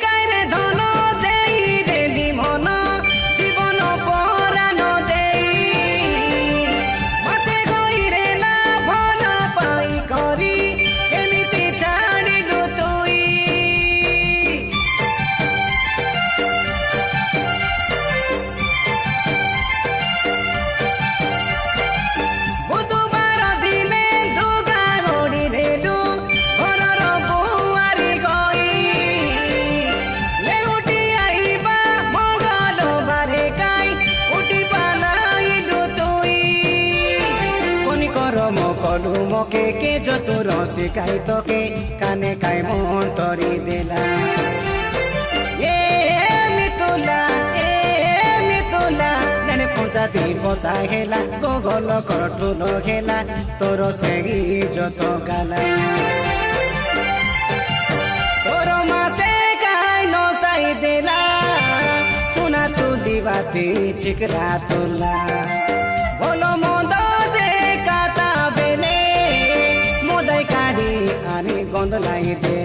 কাইরে ধন দেই দেলি মন জীবন পরাণ দেই মাসে গইরে না ভাল পাই করি এমিতি ছাড়িলু তুই বুধবার দিনে লুগা রড়ি রেলু ঘরর বুয়ারি গই লেউটি আইবা মঙ্গল বারে গাই উঠি পালাইলু তুই কোনি করম কলু মকে কে চতুর শিখাই তোকে কানে কাই মন্তরি দেলা নেনে পঞ্চাতি বসা হেলা গোগল কটুল হেলা তোর সেই যত গালা তোর মাসে গাই নসাই দেলা সোনা তুলি বাতি চিকরা তোলা বলো মন্দ যে কাটা বেনে মজাই কাড়ি আনি গন্ধ লাই দে